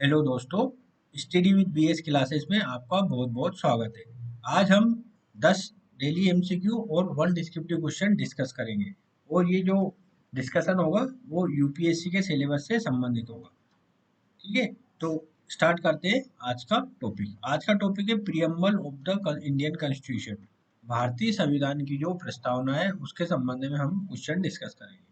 Hello दोस्तों, study with BS classes में आपका बहुत बहुत स्वागत है। आज हम 10 डेली एमसीक्यू और 1 डिस्क्रिप्टिव क्वेश्चन डिस्कस करेंगे और ये जो डिस्कशन होगा वो यूपीएससी के सिलेबस से संबंधित होगा। ठीक है, तो स्टार्ट करते हैं आज का टॉपिक। आज का टॉपिक है preamble of the Indian constitution. भारतीय संविधान की जो प्रस्तावना है उसके संबंध में हम क्वेश्चन डिस्कस करेंगे।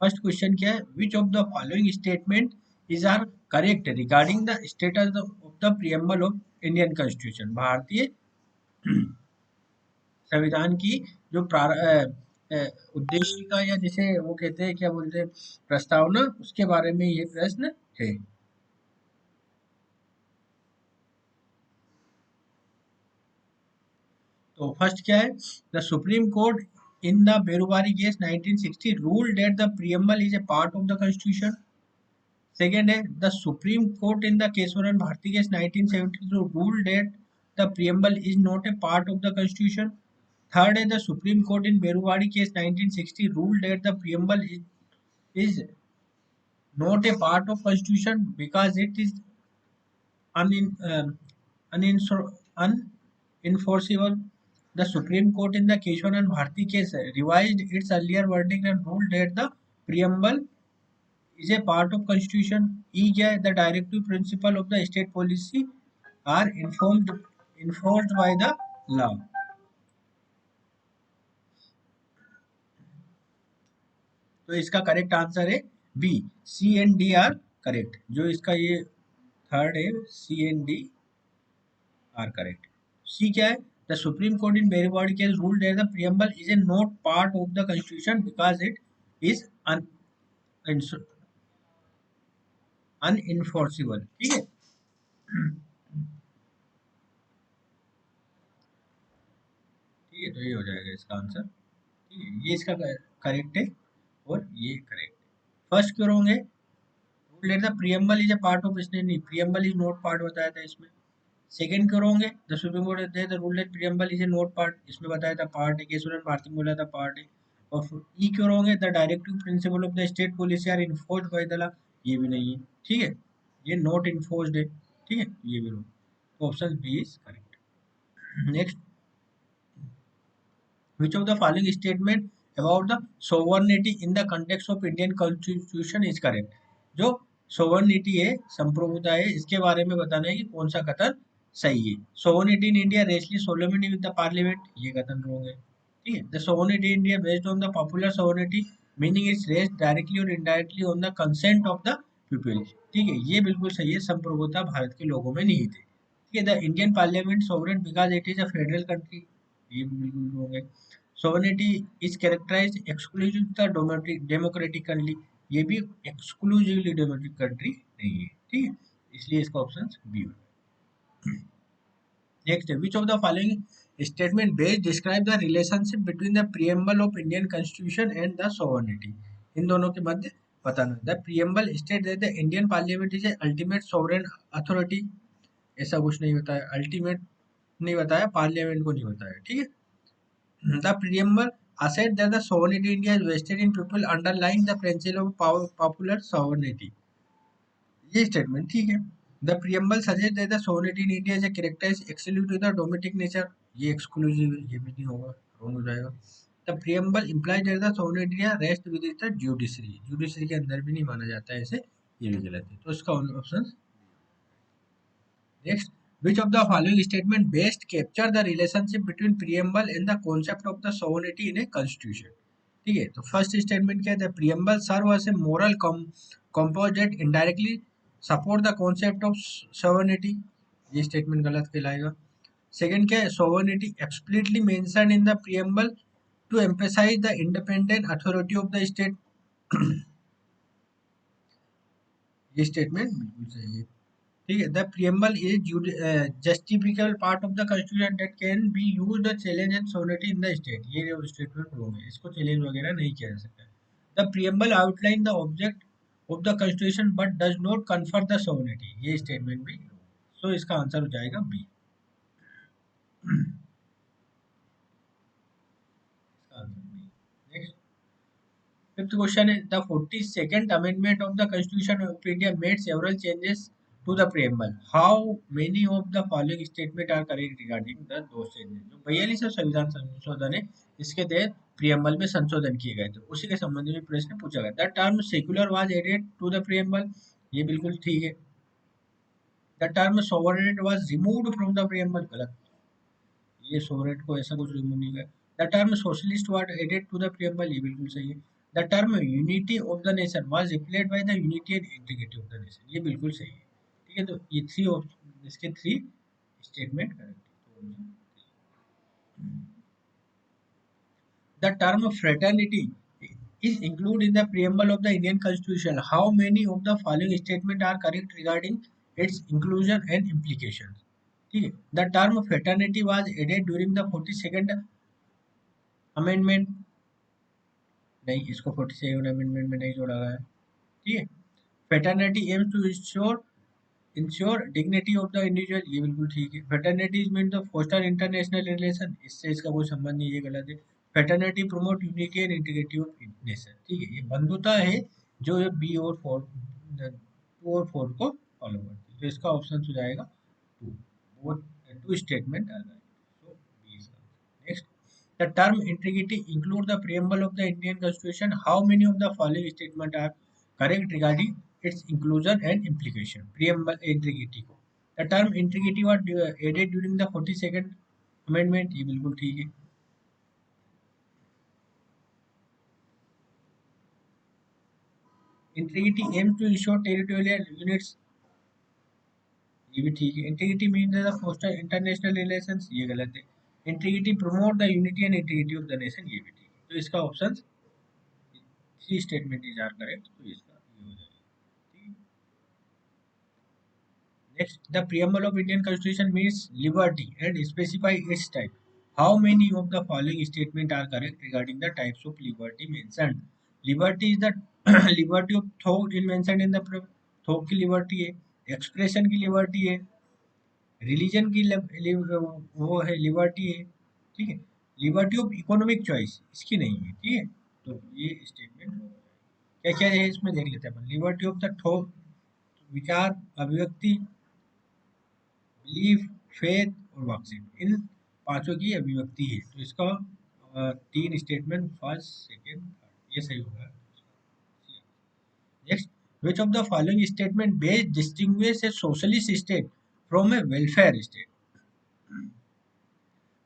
फर्स्ट क्वेश्चन क्या है? Which of the following statement is are correct regarding the status of the preamble of Indian constitution. भारतीय संविधान की जो उद्देशिका या जिसे वो कहते हैं, क्या बोलते हैं, प्रस्तावना, उसके बारे में ये प्रश्न है। तो फर्स्ट क्या है? The Supreme Court in the Berubari case 1960 ruled that the preamble is a part of the constitution. Second है the Supreme Court in the Kesavananda Bharati case 1972 ruled that the preamble is not a part of the constitution. Third है the Supreme Court in Berubari case 1960 ruled that the preamble is not a part of constitution because it is unin, uninso- unenforceable. The Supreme Court in the Keshwan and Bharti case revised its earlier verdict and ruled that the preamble is a part of constitution. E क्या है? The directive principle of the state policy are enforced by the law. तो इसका correct answer है B, C and D are correct. जो इसका ये third है, C and D are correct. C क्या है? The Supreme Court in Berubari case ruled that the preamble is a not part of the constitution because it is unenforceable. ठीक है, ठीक है, तो ये हो जाएगा इसका आंसर। ठीक है, ये इसका करेक्ट है और ये करेक्ट है। फर्स्ट क्यों रॉन्ग है? Rule that the preamble is a part of, इसने नहीं, प्रियम्बल इज नॉट पार्ट बताया था इसमें। सेकंड क्यों रॉन्ग है? The Supreme court the rule that preamble is a not part, इसमें बताया था पार्ट है, केशवन भारती में बोला था पार्ट है। और ई क्यों रॉन्ग है? The directive principle of the state policy are enforced by the law, ये भी नहीं है। ठीक है, ये नॉट इन्फोर्स्ड है। ठीक है, ये भी रॉन्ग। तो option B is correct. Next, which of the following statement about the sovereignty in the context of Indian constitution is correct? जो sovereignty है, संप्रभुता है, इसके बारे में बताना है कि कौन सा कथन सही है। sovereignty in India rests solemnly with the parliament, ये कथन wrong है। ठीक है, the sovereignty in India based on the popular sovereignty meaning it rests directly or indirectly on the consent of the people, ठीक है, ये बिल्कुल सही है, संप्रभुता भारत के लोगों में निहित है। ठीक है, the Indian parliament sovereign because it is a federal country, ये बिल्कुल wrong है। Sovereignty is characterise exclusive the democratic country, ये भी एक्सक्लूसिवली डेमोक्रेटिक कंट्री नहीं है। ठीक है, इसलिए इसका ऑप्शन बी होगा। नेक्स्ट है which of the following statement best describe the relationship between the preamble of Indian constitution and the sovereignty. इन दोनों के मध्य बताना। The preamble state that the Indian parliament is ultimate sovereign authority, ऐसा कुछ नहीं बताया, अल्टीमेट नहीं बताया, पार्लियामेंट को नहीं बताया। ठीक है, the preamble asserts that the sovereignty of India is vested in people underlying the principle of popular sovereignty. ये स्टेटमेंट ठीक है। The preamble suggests that the sovereignty in India is a characterized exclusive to the domestic nature, ये exclusive है, ये भी नहीं होगा, wrong हो जाएगा। The preamble implies that the sovereignty rests within the judiciary, judiciary के अंदर भी नहीं माना जाता है ऐसे, ये भी गलत है। तो इसका option next, which of the following statement best capture the relationship between preamble and the concept of the sovereignty in a constitution? ठीक है, तो फर्स्ट स्टेटमेंट क्या है? The preamble serve as a moral composite indirectly support the concept of sovereignty, ये statement गलत कहलाएगा। Second क्या है? Sovereignty explicitly mention in the preamble to emphasize the independent authority of the state, ये statement बिल्कुल सही है। ठीक है, the preamble is justiciable part of the constitution that can be used to challenge and sovereignty in the state, ये statement wrong है, इसको challenge वगैरह नहीं किया जा सकता। The preamble outline the object of the constitution but does not confer the sovereignty, ये statement भी wrong है। सो इसका आंसर हो जाएगा बी। नेक्स्ट, फिफ्थ क्वेश्चन है the 42nd amendment of the constitution of India made several changes to the preamble. How many of the following statement are correct regarding the दो statement? जो 42 संविधान संशोधन है इसके तहत प्रियम्बल में संशोधन किए गए थे उसी के संबंध में प्रश्न पूछा गया। The term secular was added to the preamble, ये बिल्कुल ठीक है। The term sovereign was removed from the preamble, गलत, ये सोवरेन को ऐसा कुछ रिमूव नहीं किया। The term socialist was added to the preamble, ये बिल्कुल सही है। The term unity of the nation was replaced by the unity and integrity of the nation, ये बिल्कुल सही है। ठीक है, तो ये थ्री इसके थ्री स्टेटमेंट करेक्ट है। The term fraternity is included in the preamble of the Indian Constitution. How many of the following statements are correct regarding its inclusion and implications? ठीक है, the term fraternity was added during the 42nd amendment, नहीं इसको 42nd amendment में नहीं जोड़ा गया है। ठीक है, fraternity aims to ensure dignity of the individual, ये बिल्कुल ठीक है। fraternity is meant to foster international relation, इससे इसका कोई संबंध नहीं, ये गलत है। fraternity promote unity and integrity of nation, ठीक है, ये बंधुता है जो ये बी और फोर, टू और फोर को फॉलो करती है, तो इसका ऑप्शन हो जाएगा टू, वो टू स्टेटमेंट आ जाएगा। So, B is answer. Next, the term integrity include the preamble of the Indian Constitution. How many of the following statement are correct regarding its inclusion and implication? Preamble integrity को, the term integrity was added during the 42nd amendment, ये बिल्कुल ठीक है। Integrity aims to ensure territorial units, ये भी ठीक है। Integrity means the foster international relations, ये गलत है। Integrity promote the unity and integrity of the nation, ये भी ठीक है। तो इसका option C statement is are correct, तो इसका ये हो जाएगा। Next, the preamble of Indian Constitution means liberty and specify its type. How many of the following statement are correct regarding the types of liberty mentioned? Liberty is the liberty of thought in mentioned in the thought की liberty है, expression की liberty है, religion की वो है liberty है। ठीक है, लिबर्टी ऑफ इकोनॉमिक चॉइस इसकी नहीं है। ठीक है, तो ये स्टेटमेंट क्या क्या है इसमें देख लेते हैं अपन। लिबर्टी ऑफ द थॉट, विचार, अभिव्यक्ति, बिलीफ, फेथ और वर्कशिप, इन पांचों की अभिव्यक्ति है, तो इसका तीन स्टेटमेंट फर्स्ट सेकेंड थर्ड ये सही होगा। Next, which of the following statement best distinguish a socialist state from a welfare state?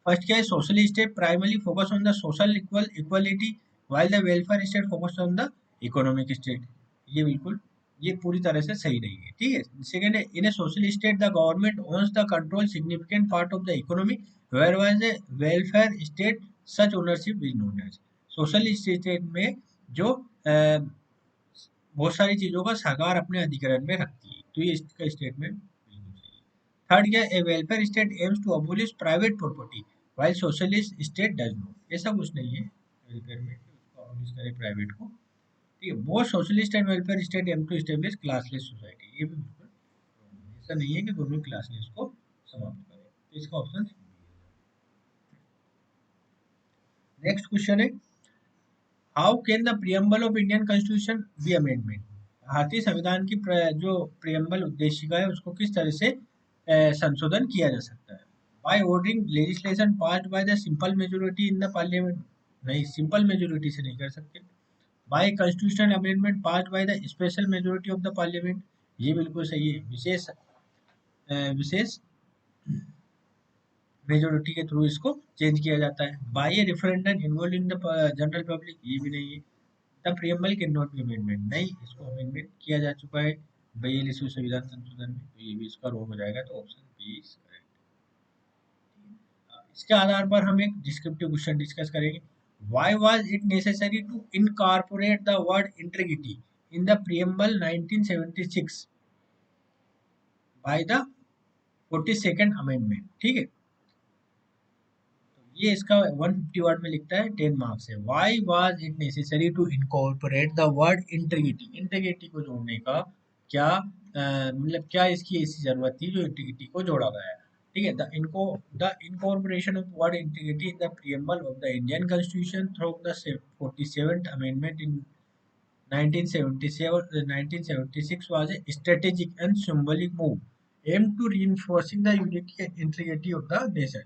First क्या है, social state primarily focus on the social equality while the welfare state focus on the economic state, ये बिल्कुल ये पूरी तरह से सही नहीं है। ठीक है, सेकंड है, in a social state the government owns the control significant part of the economy where was a welfare state such ownership is known as, social state में जो बहुत सारी चीजों का सरकार अपने अधिग्रहण में रखती है, तो ये इसका स्टेटमेंट बिल्कुल सही है। थर्ड क्या, a welfare state aims to abolish private property while socialist state does not, ऐसा कुछ नहीं है वेलफेयर में कि उसको अबोलिश करे प्राइवेट को। ठीक है, both socialist and welfare state aim to establish classless society, ये भी बिल्कुल ऐसा नहीं है कि दोनों क्लासलेस को समाप्त करें, तो इसका ऑप्शन। नेक्स्ट क्वेश्चन है, how can the preamble of Indian constitution be amendment? भारतीय संविधान की जो प्रियम्बल उद्देशिका है उसको किस तरह से संशोधन किया जा सकता है? By ordering legislation passed by the simple majority in the parliament, नहीं सिंपल मेजोरिटी से नहीं कर सकते। By constitution amendment passed by the special majority of the parliament, ये बिल्कुल सही है। विशेष मेजोरिटी के थ्रू इसको चेंज किया जाता है। By a referendum involve in the general public, ये भी नहीं है। The preamble can not be amendment, नहीं इसको अमेंडमेंट किया जा चुका है 42वें संविधान संशोधन में, तो ये भी इसका रोग हो जाएगा, तो ऑप्शन बी इज करेक्ट। इसके आधार पर हम एक डिस्क्रिप्टिव क्वेश्चन डिस्कस करेंगे। Why was it necessary to incorporate the word integrity in the preamble 1976 by the 42nd amendment? ठीक है, ये इसका 150 वर्ड में लिखता है, 10 मार्क्स है। Why was it necessary to incorporate the word integrity, integrity को जोड़ने का क्या मतलब क्या इसकी ऐसी जरूरत थी जो इंटीग्रिटी को जोड़ा गया है? ठीक है, the incorporation of word integrity in the preamble of the Indian constitution through the 47th amendment in 1977 1976 was a strategic and symbolic move aimed to reinforcing the unity and integrity of the nation.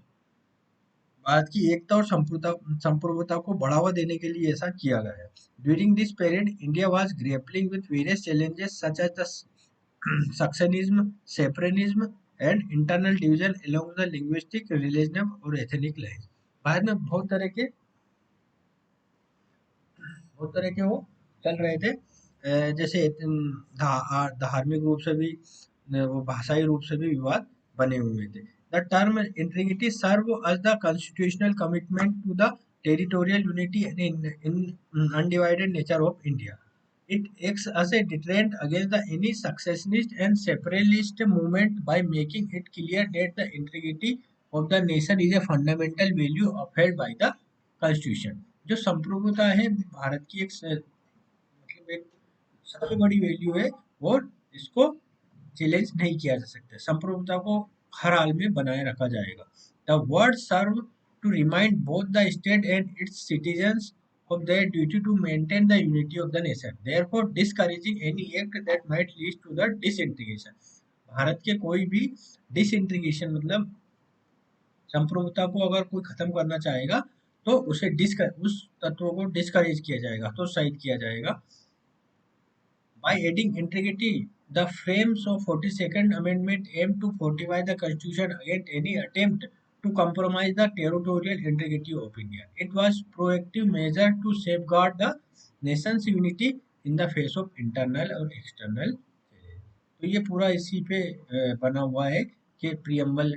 Bharat की एकता और संप्रभुता को बढ़ावा देने के लिए ऐसा किया गया है. During this period, India was grappling with various challenges such as the secessionism, separatism and internal division along the linguistic, religious और ethnic lines. भारत में बहुत तरह के वो चल रहे थे, जैसे धार्मिक रूप से भी, वो भाषाई रूप से भी विवाद बने हुए थे. The term integrity serve as the constitutional commitment to the territorial unity and in undivided nature of India. It acts as a deterrent against any secessionist and separatist movement by making it clear that the integrity of the nation is a fundamental value upheld by the constitution. जो संप्रभुता है भारत की मतलब एक सबसे बड़ी value है और इसको चैलेंज नहीं किया जा सकता. संप्रभुता को हर हाल में बनाए रखा जाएगा. The word serve to remind both the state and its citizens of their duty to maintain the unity of the nation, therefore discouraging any act that might lead to the disintegration. Bharat के कोई भी disintegration मतलब संप्रभुता को अगर कोई खत्म करना चाहेगा तो उस तत्व को डिस्करेज किया जाएगा, तो शहीद किया जाएगा. By adding integrity, the frames of 42nd Amendment aim to fortify the Constitution against any attempt to compromise the territorial integrity of India. It was proactive measure to safeguard the nation's unity in the face of internal और external. तो ये पूरा इसी पे बना हुआ है कि प्रियम्बल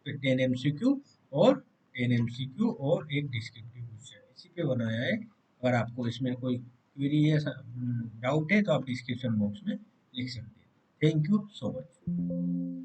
10 MCQ और 10 MCQ और एक डिस्क्रिप्टिव क्वेश्चन इसी पे बनाया है. अगर आपको इसमें कोई क्वेरी या डाउट है तो आप डिस्क्रिप्शन बॉक्स में लिख सकते हैं. Thank you so much.